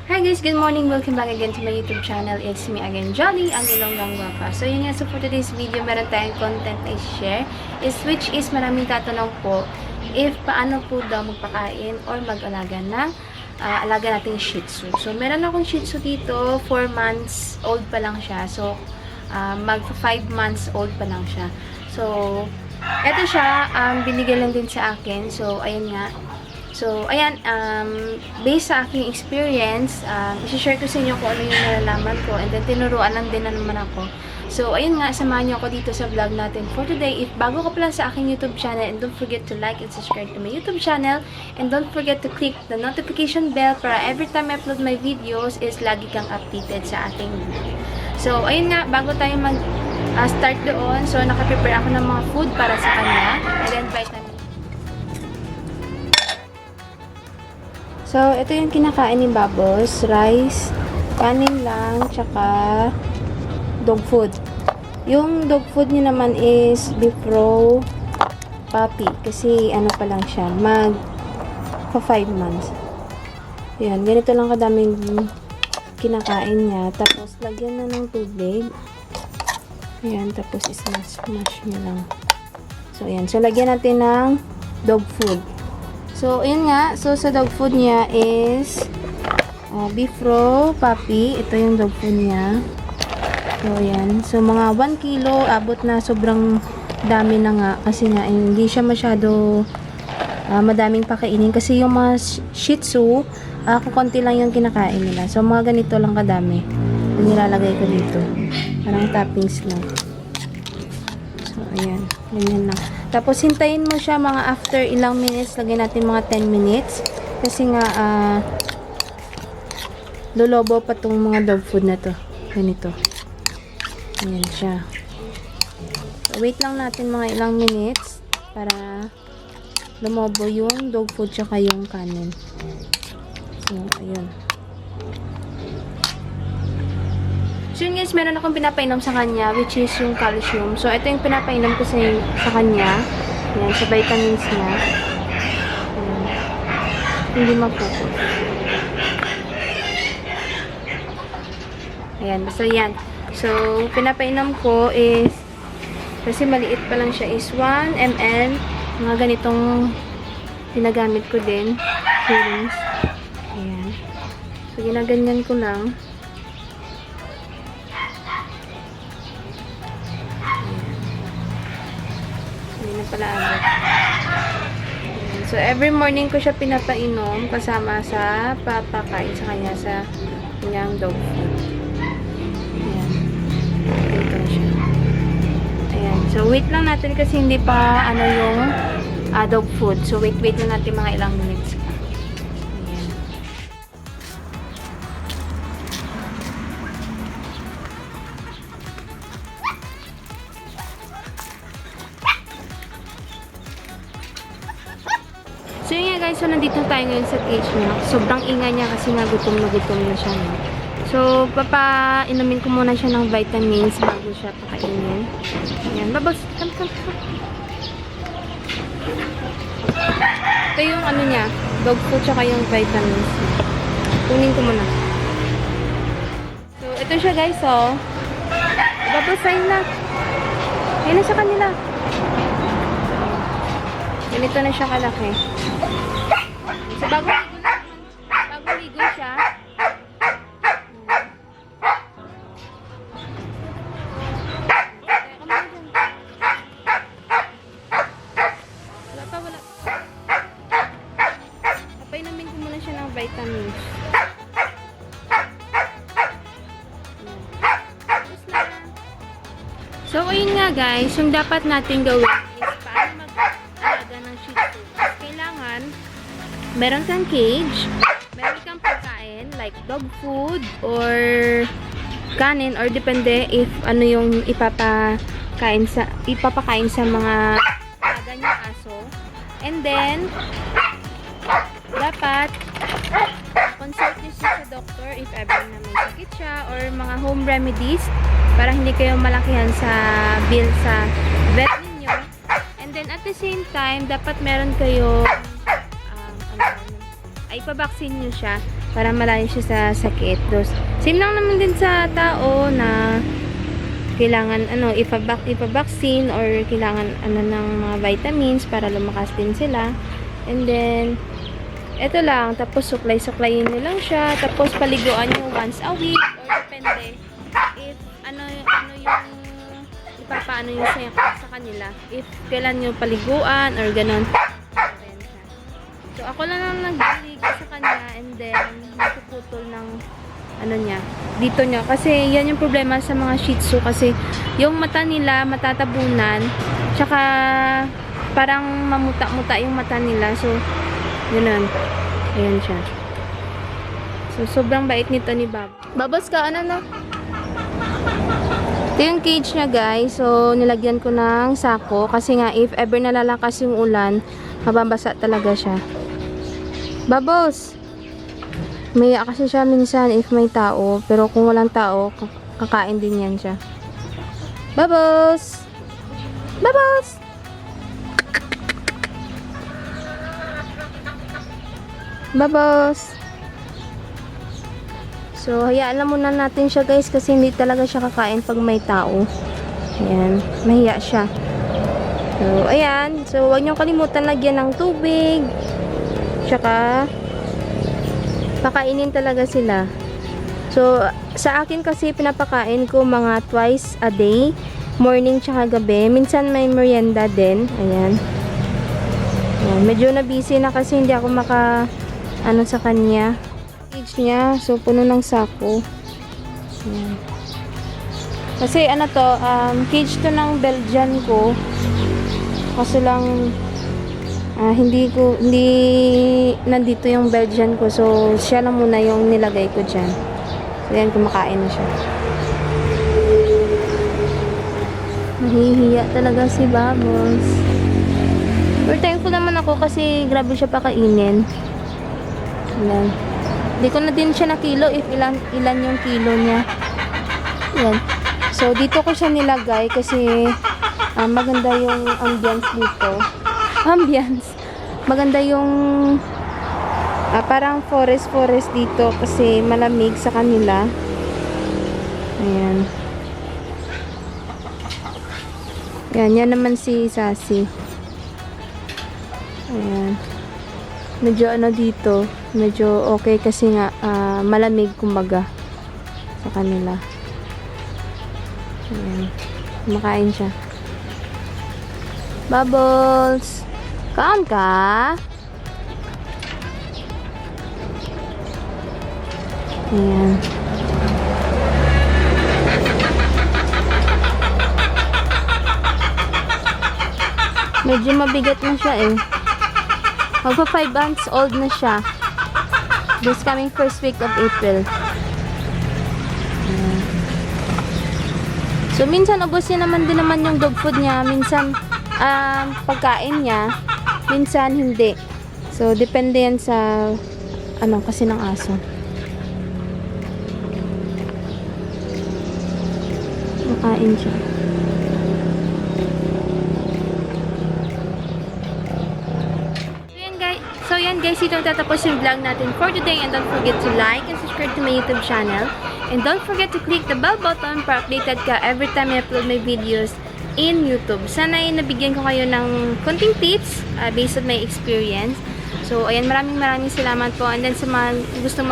Hi guys, good morning. Welcome back again to my YouTube channel. It's me again, Jolly, ang ilong lang guwapa. So yun nga, so for today's video, meron tayong content na i-share. Which is maraming tatanong po if paano po daw magpakain or mag-alaga ng alaga nating Shih Tzu. So meron akong Shih Tzu dito, 4 months old pa lang siya. So mag 5 months old pa lang siya. So eto siya, binigay lang din sa akin. So ayan nga. So, ayan, based sa aking experience, i-share ko sa inyo kung ano yung nalalaman ko, and then tinuruan lang din na naman ako. So, ayun nga, samahan niyo ako dito sa vlog natin for today. If bago ka pala sa aking YouTube channel, and don't forget to like and subscribe to my YouTube channel, and don't forget to click the notification bell para every time I upload my videos is lagi kang updated sa ating video. So, ayun nga, bago tayo mag-start doon, so nakaprepare ako ng mga food para sa kanya, and then vitamin. So, ito yung kinakain ni Bubbles. Rice, kanin lang, tsaka dog food. Yung dog food niya naman is beef roe puppy. Kasi ano pa lang siya, mag 5 months. Yan, ganito lang kadaming kinakain niya. Tapos, lagyan na ng tubig. Ayan, tapos ismash niya lang. So, ayan. So, lagyan natin ng dog food. So, ayun nga. So, sa dog food niya is beef roe puppy. Ito yung dog food niya. So, ayan. So, mga 1 kilo. Abot na sobrang dami na nga. Kasi nga, hindi siya masyado madaming pakainin. Kasi yung mga Shih Tzu, kukunti lang yung kinakain nila. So, mga ganito lang kadami. Yung nilalagay ko dito. Parang toppings lang. So, ayan. Ganyan lang. Tapos, hintayin mo siya mga after ilang minutes. Lagyan natin mga 10 minutes. Kasi nga, lulobo pa tong mga dog food na to. Ganito. Ayan siya. So, wait lang natin mga ilang minutes para lumobo yung dog food tsaka yung kanin. So, ayun. So yun guys, meron akong pinapainom sa kanya, which is yung calcium. So ito yung pinapainom ko sa kanya. Ayan, sa vitamins niya. Ayan. Hindi mapupot. Ayan, basta yan. So, pinapainom ko is, kasi maliit pa lang siya, is 1 ml. Mga ganitong pinagamit ko din. Feelings. Ayan. So, ginaganyan ko lang. Pala agad. So, every morning ko siya pinapainom kasama sa papakain sa kanya sa kanyang dog food. Ayan. Dito na siya. Ayan. So, wait lang natin kasi hindi pa ano yung dog food. So, wait lang natin mga ilang minutes. Ayan. So yun nga guys, so nandito tayo ngayon sa cage niya. Sobrang ingay niya kasi nga gutom na siya. No? So, papainumin ko muna siya ng vitamins bago siya pakainin. Ayan, babas. Come. Ito yung ano niya, dog food tsaka yung vitamins. Kunin ko muna. So, ito siya guys, oh. Babasahin na. Ayan na sa kanila. Ganito na siya kalaki. So, bago ligo siya, wala. Papainumin ko muna siya ng vitamins. So, ayun nga guys, yung dapat natin gawin is paano mag-alaga ng Shih Tzu. Kailangan meron kang cage, meron kang pagkain like dog food or kanin, or depende if ano yung ipapakain sa mga ganyang aso. And then dapat consult niyo siya sa doctor if ever na may sakit siya, or mga home remedies para hindi kayo malakihan sa bill sa vet ninyo. And then at the same time, dapat meron kayo ay pabaksin nyo siya para malayo siya sa sakit. Same lang naman din sa tao na kailangan ipa-vaccine or kailangan ng mga vitamins para lumakas din sila. And then eto lang, tapos suklay-suklayin nyo lang siya, tapos paliguan nyo once a week or depende if ano yung ipapaano nyo sa kanila, if kailan nyo paliguan or ganon. So ako lang ang nagligo sa kanya, and then napuputol ng niya, dito niya. Kasi yan yung problema sa mga Shih Tzu, kasi yung mata nila matatabunan, tsaka parang mamuta-muta yung mata nila. So, yun. Ayan siya. So, sobrang bait nito ni Bob. Babos ka, na? Ito yung cage niya, guys. So, nilagyan ko ng sako, kasi nga, if ever nalalakas yung ulan, mababasa talaga siya. Babos! May kasi siya minsan if may tao, pero kung walang tao, kakain din yan siya. Babos! Babos! Babos! So, hayaan lang muna natin siya, guys, kasi hindi talaga siya kakain pag may tao. Ayan, mahiya siya. So, ayan. So, huwag niyong kalimutan lagyan ng tubig. Tsaka pakainin talaga sila. So, sa akin kasi pinapakain ko mga twice a day, morning tsaka gabi. Minsan may merienda din. Ayan. Ayan. Medyo na busy na kasi hindi ako sa kanya. Cage niya, so puno ng sako. Ayan. Kasi cage to ng Belgian ko. Kasi lang hindi nandito yung Belgian ko, so siya lang muna yung nilagay ko dyan. So yan, kumakain na siya. Nahihiya talaga si Babos. Pero thankful naman ako kasi grabe siya pakainin. Ayan. Hindi ko na din siya nakilo if ilan yung kilo niya. Ayan. So dito ko siya nilagay kasi maganda yung ambience dito. Maganda yung parang forest dito kasi malamig sa kanila. Ayan. Yan naman si Sassy. Ayan. Medyo dito, medyo okay kasi nga malamig kumbaga sa kanila. Ayan. Kumakain siya. Bubbles! Kaon ka? Ayan. Medyo mabigat na siya eh. Magpa 5 months old na siya. This coming first week of April. Ayan. So, minsan ubos niya naman yung dog food niya. Minsan, pagkain niya. Minsan hindi. So, depende yan sa kasi ng aso. Makain siya. So yan guys, ito tatapos yung vlog natin for today, and don't forget to like and subscribe to my YouTube channel, and don't forget to click the bell button para updated ka every time I upload my videos in YouTube. Sana ay nabigyan ko kayo ng konting tips based on my experience. So ayan, maraming salamat po, and then sa mga gusto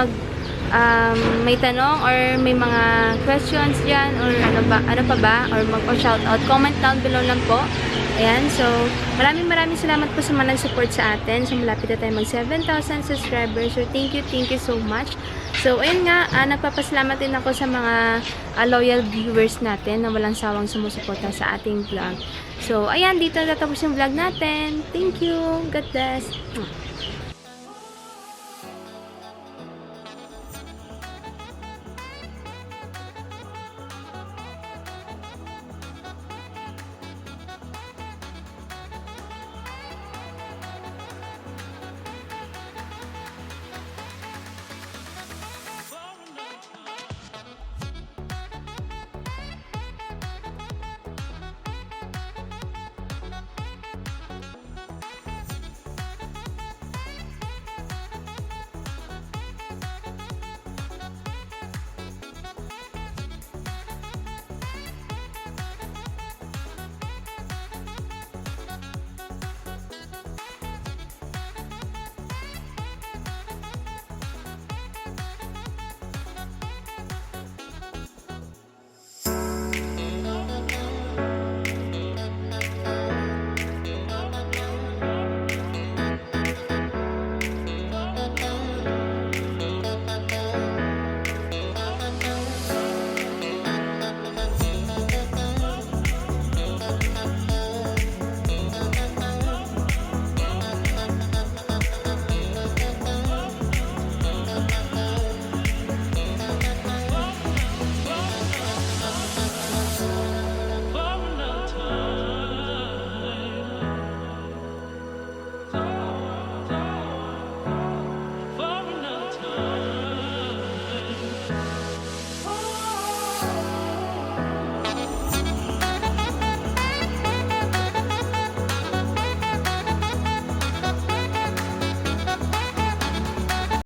may tanong or may mga questions dyan or ano pa ba or mag-shoutout, comment down below lang po. Ayan, so maraming salamat po sa mga nag-support sa atin. So malapit na tayo mag 7,000 subscribers. So thank you so much. So ayun nga, nagpapasalamat din ako sa mga loyal viewers natin na walang sawang sumusuporta sa ating vlog. So ayan, dito natapos yung vlog natin. Thank you. God bless.